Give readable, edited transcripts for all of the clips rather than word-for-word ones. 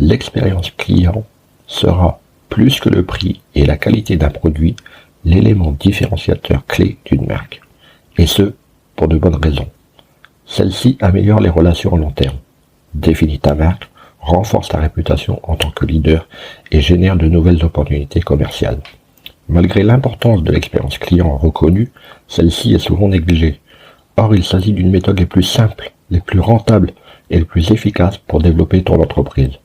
L'expérience client sera, plus que le prix et la qualité d'un produit, l'élément différenciateur clé d'une marque. Et ce, pour de bonnes raisons. Celle-ci améliore les relations à long terme, définit ta marque, renforce ta réputation en tant que leader et génère de nouvelles opportunités commerciales. Malgré l'importance de l'expérience client reconnue, celle-ci est souvent négligée. Or, il s'agit d'une méthode les plus simples, les plus rentables et les plus efficaces pour développer ton entreprise.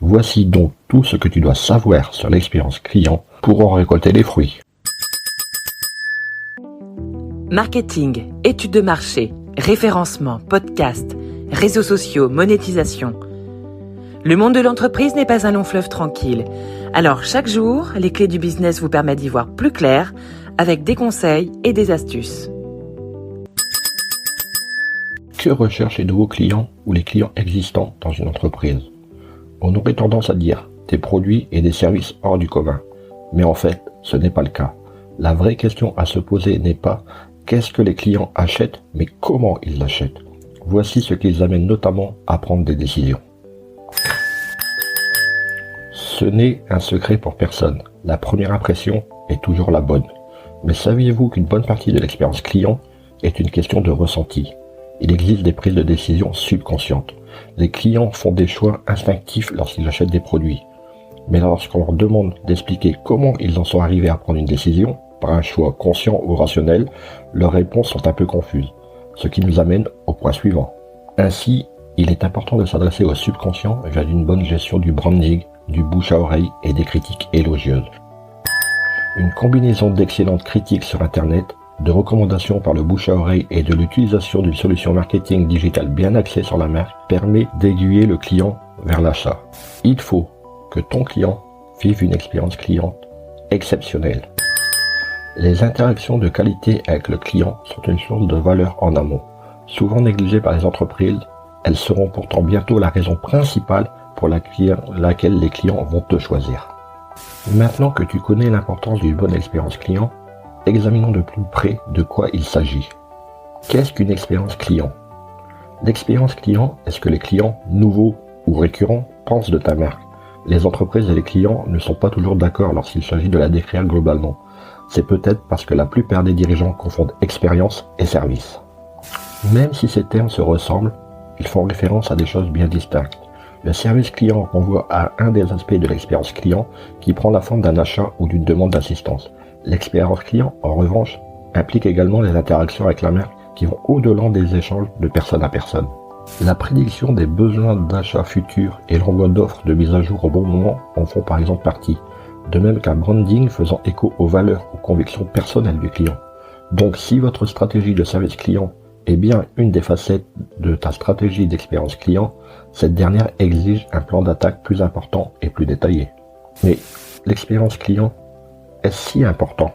Voici donc tout ce que tu dois savoir sur l'expérience client pour en récolter les fruits. Marketing, études de marché, référencement, podcast, réseaux sociaux, monétisation. Le monde de l'entreprise n'est pas un long fleuve tranquille. Alors chaque jour, les clés du business vous permettent d'y voir plus clair avec des conseils et des astuces. Que recherchent les nouveaux clients ou les clients existants dans une entreprise? On aurait tendance à dire des produits et des services hors du commun. Mais en fait, ce n'est pas le cas. La vraie question à se poser n'est pas qu'est-ce que les clients achètent, mais comment ils l'achètent. Voici ce qui les amène notamment à prendre des décisions. Ce n'est un secret pour personne. La première impression est toujours la bonne. Mais saviez-vous qu'une bonne partie de l'expérience client est une question de ressenti? Il existe des prises de décision subconscientes. Les clients font des choix instinctifs lorsqu'ils achètent des produits. Mais lorsqu'on leur demande d'expliquer comment ils en sont arrivés à prendre une décision, par un choix conscient ou rationnel, leurs réponses sont un peu confuses. Ce qui nous amène au point suivant. Ainsi, il est important de s'adresser au subconscient via une bonne gestion du branding, du bouche à oreille et des critiques élogieuses. Une combinaison d'excellentes critiques sur Internet, de recommandations par le bouche à oreille et de l'utilisation d'une solution marketing digitale bien axée sur la marque permet d'aiguiller le client vers l'achat. Il faut que ton client vive une expérience client exceptionnelle. Les interactions de qualité avec le client sont une source de valeur en amont. Souvent négligées par les entreprises, elles seront pourtant bientôt la raison principale pour laquelle les clients vont te choisir. Maintenant que tu connais l'importance d'une bonne expérience client, examinons de plus près de quoi il s'agit. Qu'est-ce qu'une expérience client? L'expérience client est ce que les clients, nouveaux ou récurrents, pensent de ta marque. Les entreprises et les clients ne sont pas toujours d'accord lorsqu'il s'agit de la décrire globalement. C'est peut-être parce que la plupart des dirigeants confondent expérience et service. Même si ces termes se ressemblent, ils font référence à des choses bien distinctes. Le service client renvoie à un des aspects de l'expérience client qui prend la forme d'un achat ou d'une demande d'assistance. L'expérience client, en revanche, implique également les interactions avec la marque qui vont au-delà des échanges de personne à personne. La prédiction des besoins d'achat futurs et l'envoi d'offres de mise à jour au bon moment en font par exemple partie, de même qu'un branding faisant écho aux valeurs ou convictions personnelles du client. Donc si votre stratégie de service client est bien une des facettes de ta stratégie d'expérience client, cette dernière exige un plan d'attaque plus important et plus détaillé. Mais l'expérience client est-ce si important?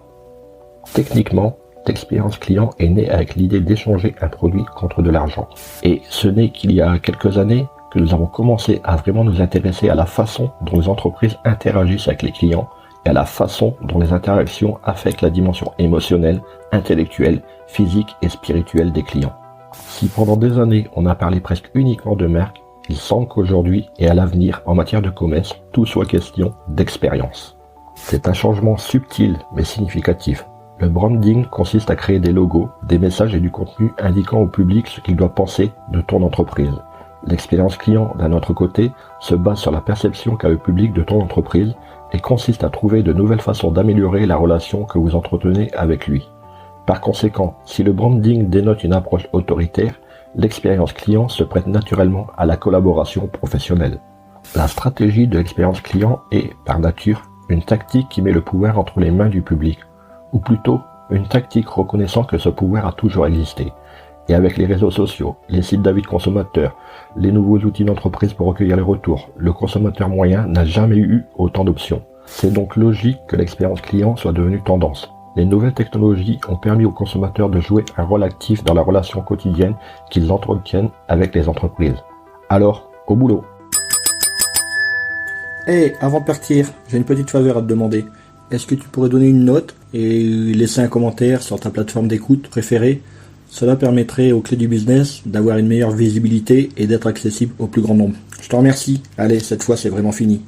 Techniquement, l'expérience client est née avec l'idée d'échanger un produit contre de l'argent. Et ce n'est qu'il y a quelques années que nous avons commencé à vraiment nous intéresser à la façon dont les entreprises interagissent avec les clients et à la façon dont les interactions affectent la dimension émotionnelle, intellectuelle, physique et spirituelle des clients. Si pendant des années on a parlé presque uniquement de marque, il semble qu'aujourd'hui et à l'avenir en matière de commerce, tout soit question d'expérience. C'est un changement subtil mais significatif. Le branding consiste à créer des logos, des messages et du contenu indiquant au public ce qu'il doit penser de ton entreprise. L'expérience client, d'un autre côté, se base sur la perception qu'a le public de ton entreprise et consiste à trouver de nouvelles façons d'améliorer la relation que vous entretenez avec lui. Par conséquent, si le branding dénote une approche autoritaire, l'expérience client se prête naturellement à la collaboration professionnelle. La stratégie de l'expérience client est, par nature, une tactique qui met le pouvoir entre les mains du public, ou plutôt une tactique reconnaissant que ce pouvoir a toujours existé. Et avec les réseaux sociaux, les sites d'avis de consommateurs, les nouveaux outils d'entreprise pour recueillir les retours, le consommateur moyen n'a jamais eu autant d'options. C'est donc logique que l'expérience client soit devenue tendance. Les nouvelles technologies ont permis aux consommateurs de jouer un rôle actif dans la relation quotidienne qu'ils entretiennent avec les entreprises. Alors, au boulot! Hey, avant de partir, j'ai une petite faveur à te demander. Est-ce que tu pourrais donner une note et laisser un commentaire sur ta plateforme d'écoute préférée? Cela permettrait aux clés du business d'avoir une meilleure visibilité et d'être accessible au plus grand nombre. Je te remercie. Allez, cette fois c'est vraiment fini.